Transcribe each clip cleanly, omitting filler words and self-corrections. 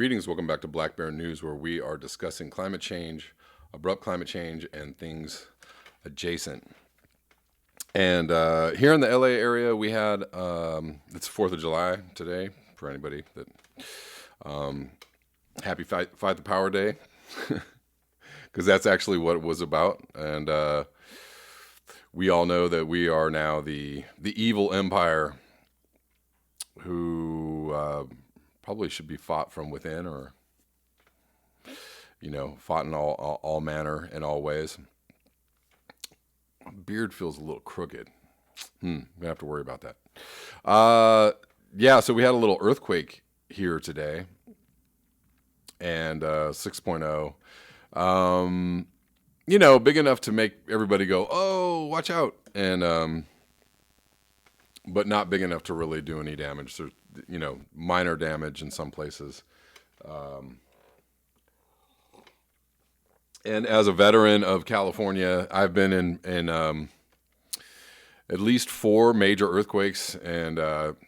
Greetings, welcome back to Black Bear News, where we are discussing climate change, abrupt climate change, and things adjacent. And here in the LA area, we had, it's 4th of July today, for anybody that, happy Fight the Power Day, because that's actually what it was about. And we all know that we are now the evil empire who probably should be fought from within, or fought in all manner in all ways. My beard feels a little crooked. I'm gonna have to worry about that. So we had a little earthquake here today, and 6.0. Big enough to make everybody go, "Oh, watch out!" and but not big enough to really do any damage. There's, minor damage in some places. And as a veteran of California, I've been in at least 4 major earthquakes, and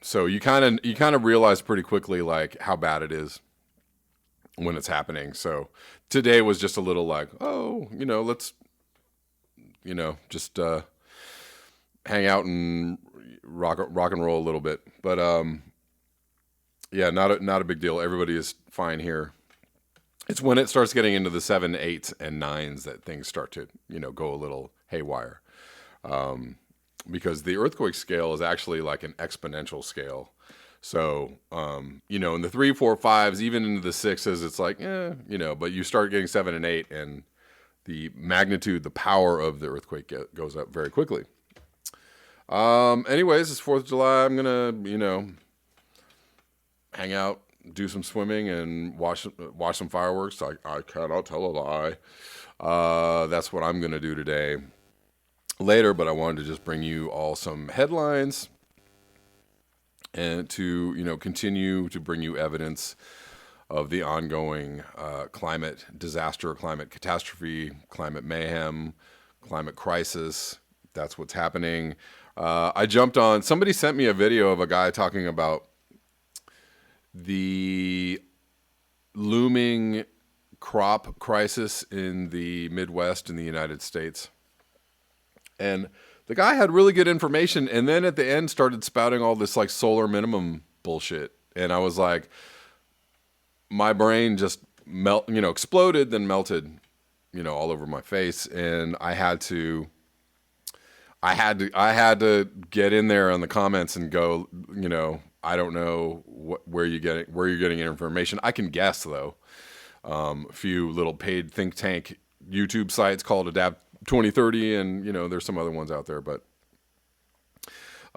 so you kind of realize pretty quickly like how bad it is when it's happening. So today was just a little like, let's just hang out and rock and roll a little bit. But not a big deal. Everybody is fine here. It's when it starts getting into the 7, 8s, and 9s that things start to, go a little haywire. Because the earthquake scale is actually like an exponential scale. So, in the 3, 4, 5s, even into the 6s, it's like, but you start getting 7 and 8, and the magnitude, the power of the earthquake goes up very quickly. Anyways, it's 4th of July. I'm gonna, hang out, do some swimming, and watch some fireworks. I cannot tell a lie. That's what I'm gonna do today. Later, but I wanted to just bring you all some headlines and to, continue to bring you evidence of the ongoing climate disaster, climate catastrophe, climate mayhem, climate crisis. That's what's happening. I jumped on, somebody sent me a video of a guy talking about the looming crop crisis in the Midwest in the United States. And the guy had really good information, and then at the end started spouting all this like solar minimum bullshit. And I was like, my brain just exploded, then melted, all over my face. And I had to get in there on the comments and go, I don't know where you're getting your information. I can guess though. A few little paid think tank YouTube sites called Adapt 2030, and there's some other ones out there, but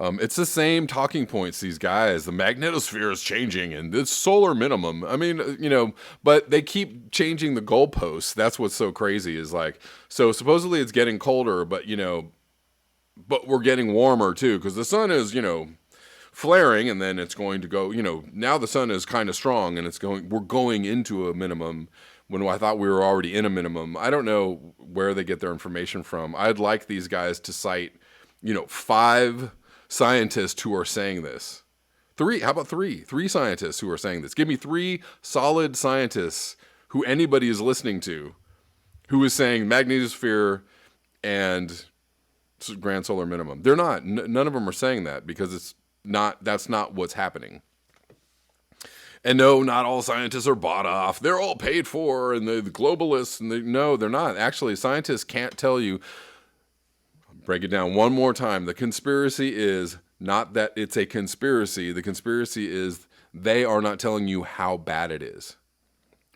it's the same talking points. These guys, the magnetosphere is changing, and this solar minimum. I mean, but they keep changing the goalposts. That's what's so crazy. Is like, so supposedly it's getting colder, but but we're getting warmer too, because the sun is flaring, and then it's going to go. Now the sun is kind of strong, and we're going into a minimum when I thought we were already in a minimum. I don't know where they get their information from. I'd like these guys to cite, 5 scientists who are saying this. 3, how about 3? 3 scientists who are saying this. Give me 3 solid scientists who anybody is listening to who is saying magnetosphere and grand solar minimum. They're not. None of them are saying that, because that's not what's happening. And no, not all scientists are bought off. They're all paid for, and the globalists, and no, they're not. Actually, scientists can't tell you. Break it down one more time. The conspiracy is not that it's a conspiracy. The conspiracy is they are not telling you how bad it is,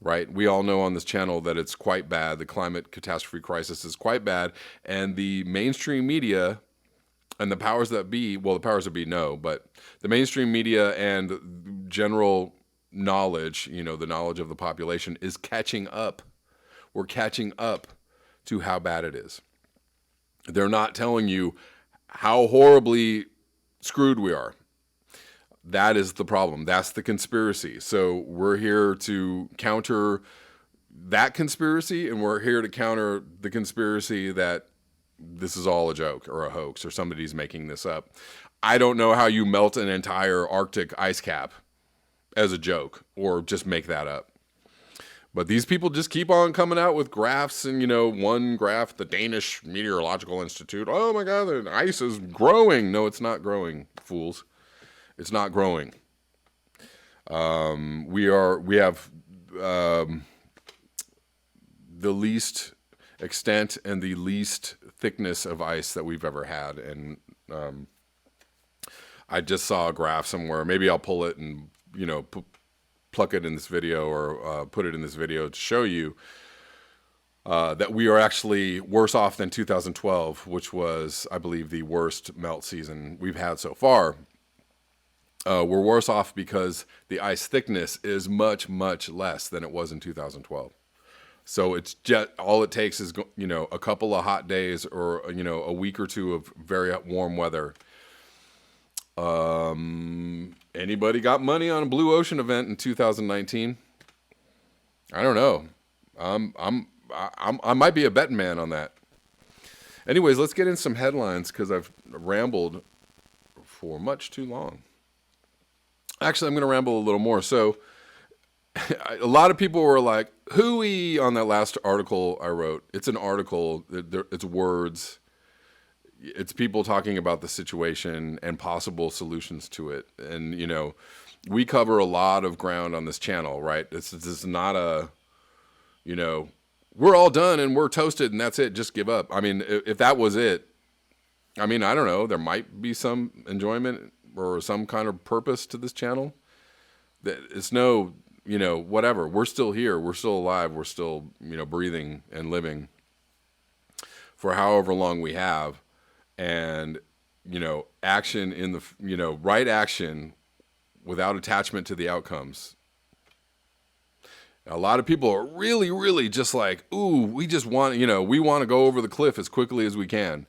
right? We all know on this channel that it's quite bad. The climate catastrophe crisis is quite bad. And the mainstream media and the powers that be, well, the powers that be know, but the mainstream media and general knowledge, the knowledge of the population is catching up. We're catching up to how bad it is. They're not telling you how horribly screwed we are. That is the problem. That's the conspiracy. So we're here to counter that conspiracy, and we're here to counter the conspiracy that this is all a joke or a hoax or somebody's making this up. I don't know how you melt an entire Arctic ice cap as a joke or just make that up. But these people just keep on coming out with graphs, and one graph, the Danish Meteorological Institute. Oh my God, the ice is growing. No, it's not growing, fools. It's not growing. We have the least extent and the least thickness of ice that we've ever had, and I just saw a graph somewhere. Maybe I'll pull it and pluck it in this video, or put it in this video to show you that we are actually worse off than 2012, which was, I believe, the worst melt season we've had so far. We're worse off because the ice thickness is much, much less than it was in 2012. So it's just, all it takes is a couple of hot days, or a week or two of very warm weather. Anybody got money on a blue ocean event in 2019? I don't know. I might be a betting man on that. Anyways, let's get in some headlines, because I've rambled for much too long. Actually, I'm going to ramble a little more. So a lot of people were like, hooey, on that last article I wrote. It's an article. It's words. It's people talking about the situation and possible solutions to it. And, we cover a lot of ground on this channel, right? This is not a, we're all done and we're toasted and that's it. Just give up. I mean, if that was it, I don't know. There might be some enjoyment or some kind of purpose to this channel. It's no, whatever. We're still here. We're still alive. We're still, breathing and living for however long we have. And, action in the, right action without attachment to the outcomes. A lot of people are really, really just like, ooh, we just want, we want to go over the cliff as quickly as we can.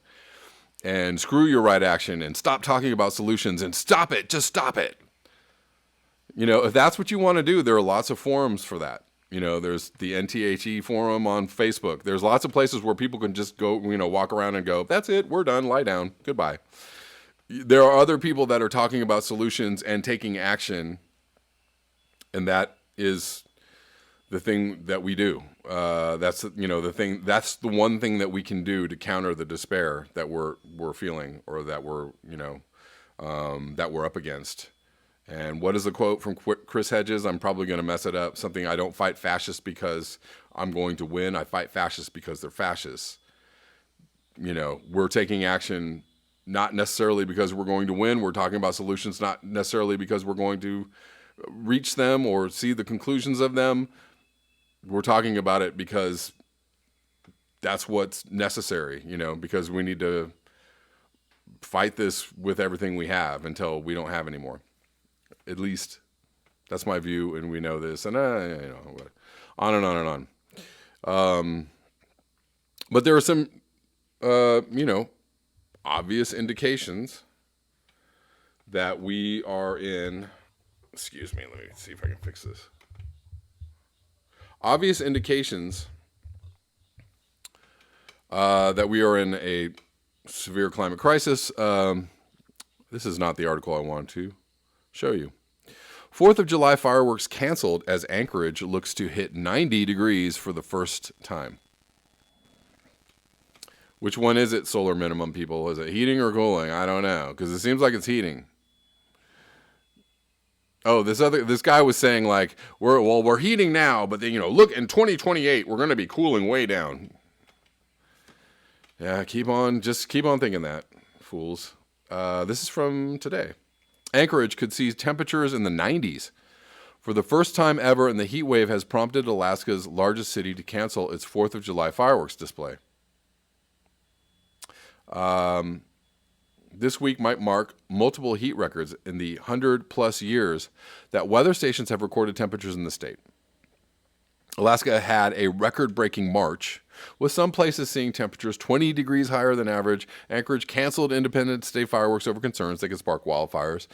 And screw your right action and stop talking about solutions and stop it. Just stop it. If that's what you want to do, there are lots of forums for that. There's the NTHE forum on Facebook. There's lots of places where people can just go, walk around and go, that's it, we're done, lie down, goodbye. There are other people that are talking about solutions and taking action, and that is the thing that we do. That's the thing. That's the one thing that we can do to counter the despair that we're feeling, or that we're up against. And what is the quote from Chris Hedges? I'm probably going to mess it up. Something, I don't fight fascists because I'm going to win. I fight fascists because they're fascists. We're taking action not necessarily because we're going to win. We're talking about solutions not necessarily because we're going to reach them or see the conclusions of them. We're talking about it because that's what's necessary, because we need to fight this with everything we have until we don't have any more. At least that's my view, and we know this, and on and on and on. But there are some, obvious indications that we are in. Excuse me, let me see if I can fix this. Obvious indications that we are in a severe climate crisis. This is not the article I want to show you. 4th of July fireworks canceled as Anchorage looks to hit 90 degrees for the first time. Which one is it, solar minimum people? Is it heating or cooling? I don't know, because it seems like it's heating. Oh, this guy was saying like, we're heating now, but then, look, in 2028, we're going to be cooling way down. Yeah, keep on thinking that, fools. This is from today. Anchorage could see temperatures in the 90s. For the first time ever, and the heat wave has prompted Alaska's largest city to cancel its 4th of July fireworks display. This week might mark multiple heat records in the 100-plus years that weather stations have recorded temperatures in the state. Alaska had a record-breaking March, with some places seeing temperatures 20 degrees higher than average. Anchorage canceled Independence Day fireworks over concerns they could spark wildfires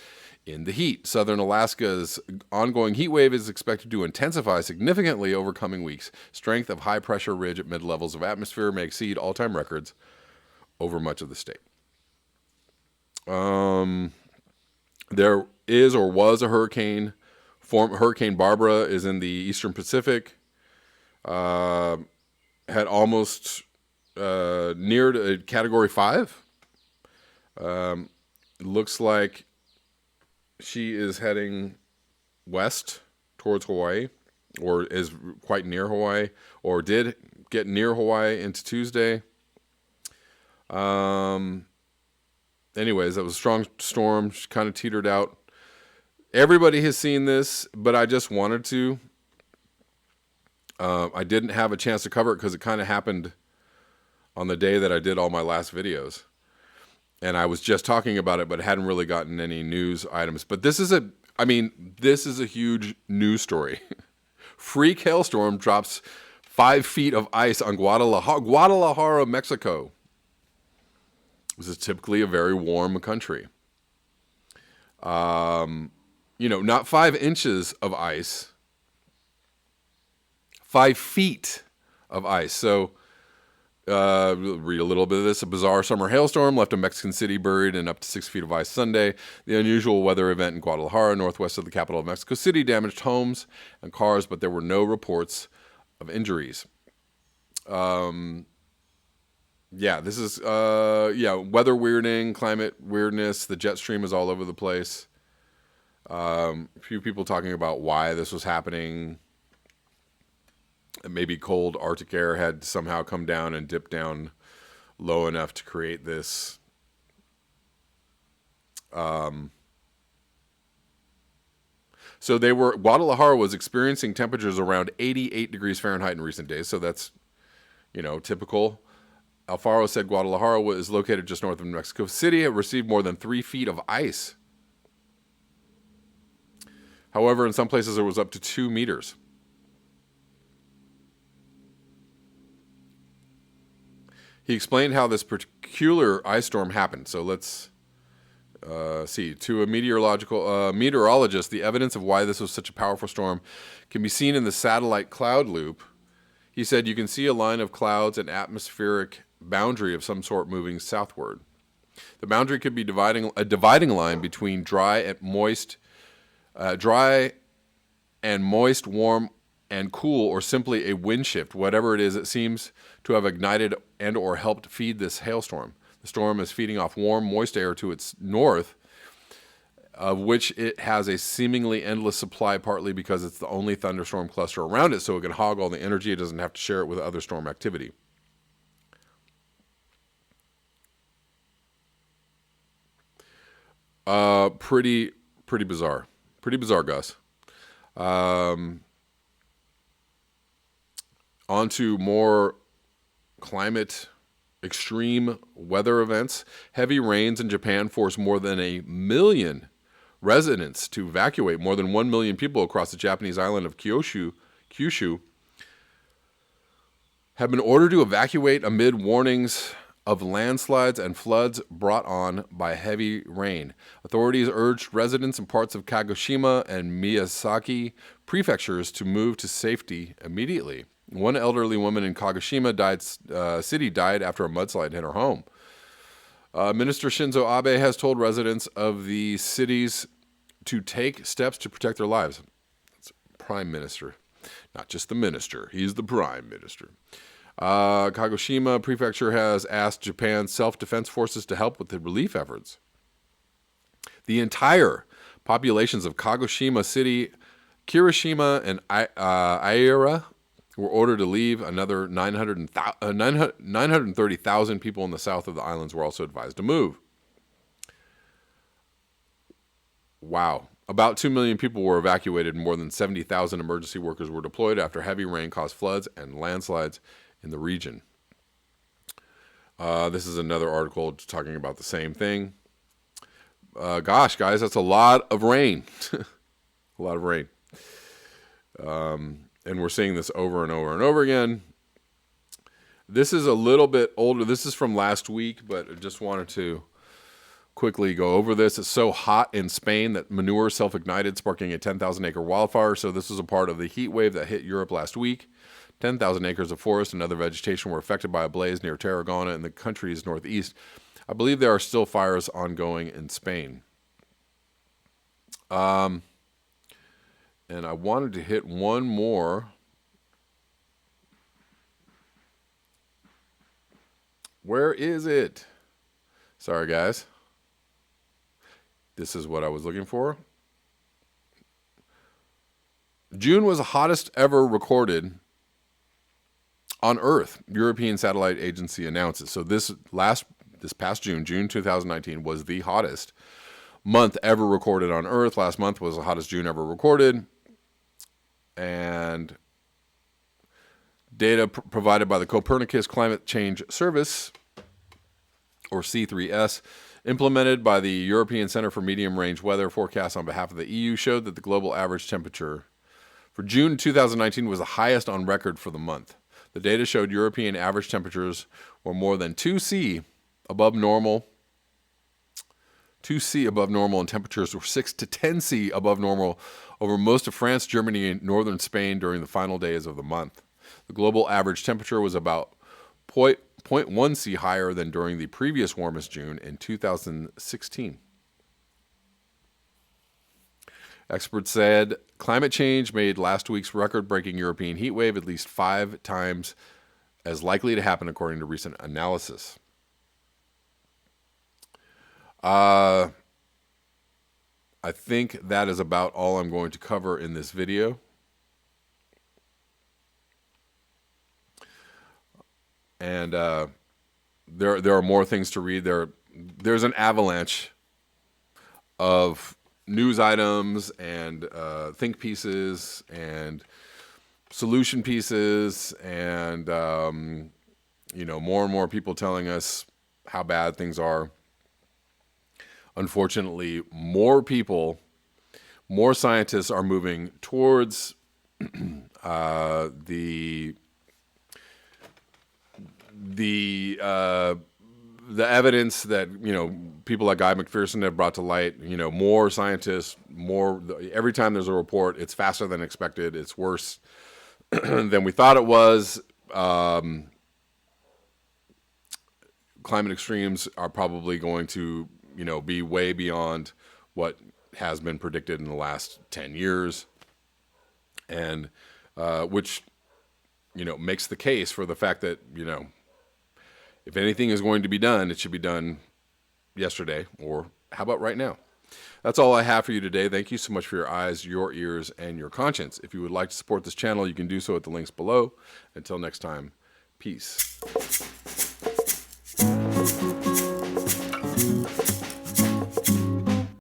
in the heat. Southern Alaska's ongoing heat wave is expected to intensify significantly over coming weeks. Strength of high-pressure ridge at mid-levels of atmosphere may exceed all-time records over much of the state. There is or was a hurricane. Hurricane Barbara is in the eastern Pacific. uh, had almost neared a Category 5. It looks like she is heading west towards Hawaii, or is quite near Hawaii, or did get near Hawaii into Tuesday. Anyways, that was a strong storm. She kind of teetered out. Everybody has seen this, but I just wanted to. I didn't have a chance to cover it because it kind of happened on the day that I did all my last videos. And I was just talking about it, but hadn't really gotten any news items. But this is a huge news story. Freak hailstorm drops 5 feet of ice on Guadalajara, Mexico. This is typically a very warm country. Not 5 inches of ice, 5 feet of ice. So, read a little bit of this. A bizarre summer hailstorm left a Mexican city buried in up to 6 feet of ice Sunday. The unusual weather event in Guadalajara, northwest of the capital of Mexico City, damaged homes and cars, but there were no reports of injuries. This is, weather weirding, climate weirdness. The jet stream is all over the place. A few people talking about why this was happening. Maybe cold Arctic air had somehow come down and dipped down low enough to create this. So Guadalajara was experiencing temperatures around 88 degrees Fahrenheit in recent days. So that's, typical. Alfaro said Guadalajara is located just north of Mexico City. It received more than 3 feet of ice. However, in some places it was up to 2 meters. He explained how this peculiar ice storm happened. So let's see. To a meteorologist, the evidence of why this was such a powerful storm can be seen in the satellite cloud loop. He said you can see a line of clouds and atmospheric boundary of some sort moving southward. The boundary could be a dividing line between dry and moist, warm and cool, or simply a wind shift. Whatever it is, it seems to have ignited and or helped feed this hailstorm. The storm is feeding off warm, moist air to its north, of which it has a seemingly endless supply, partly because it's the only thunderstorm cluster around it, so it can hog all the energy. It doesn't have to share it with other storm activity. Pretty bizarre. Pretty bizarre, Gus. On to more climate extreme weather events. Heavy rains in Japan forced more than 1 million residents to evacuate. More than 1 million people across the Japanese island of Kyushu have been ordered to evacuate amid warnings of landslides and floods brought on by heavy rain. Authorities urged residents in parts of Kagoshima and Miyazaki prefectures to move to safety immediately. One elderly woman in Kagoshima city died after a mudslide hit her home. Minister Shinzo Abe has told residents of the cities to take steps to protect their lives. That's Prime Minister, not just the minister. He's the Prime Minister. Kagoshima Prefecture has asked Japan's self-defense forces to help with the relief efforts. The entire populations of Kagoshima City, Kirishima, and Aira were ordered to leave. Another 930,000 people in the south of the islands were also advised to move. Wow. About 2 million people were evacuated and more than 70,000 emergency workers were deployed after heavy rain caused floods and landslides in the region. This is another article talking about the same thing. Gosh, guys, that's a lot of rain. A lot of rain. And we're seeing this over and over and over again. This is a little bit older. This is from last week, but I just wanted to quickly go over this. It's so hot in Spain that manure self-ignited, sparking a 10,000-acre wildfire. So this was a part of the heat wave that hit Europe last week. 10,000 acres of forest and other vegetation were affected by a blaze near Tarragona in the country's northeast. I believe there are still fires ongoing in Spain. And I wanted to hit one more Where is it? Sorry, guys. This is what I was looking for. June was the hottest ever recorded on Earth. European Satellite Agency announces. So this past June 2019, was the hottest month ever recorded on Earth. Last month was the hottest June ever recorded. And data provided by the Copernicus Climate Change Service, or C3S, implemented by the European Center for Medium Range Weather Forecasts on behalf of the EU, showed that the global average temperature for June 2019 was the highest on record for the month. The data showed European average temperatures were more than 2°C above normal. 2°C above normal, and temperatures were 6 to 10°C above normal over most of France, Germany, and northern Spain during the final days of the month. The global average temperature was about 0.1°C higher than during the previous warmest June in 2016. Experts said climate change made last week's record-breaking European heat wave at least 5 times as likely to happen, according to recent analysis. I think that is about all I'm going to cover in this video. And there are more things to read. There's an avalanche of news items and think pieces and solution pieces and more and more people telling us how bad things are. Unfortunately, more scientists are moving towards the evidence that, people like Guy McPherson have brought to light. More scientists, every time there's a report, it's faster than expected. It's worse than we thought it was. Climate extremes are probably going to, be way beyond what has been predicted in the last 10 years. And, which, makes the case for the fact that, if anything is going to be done, it should be done yesterday, or how about right now? That's all I have for you today. Thank you so much for your eyes, your ears, and your conscience. If you would like to support this channel, you can do so at the links below. Until next time, peace.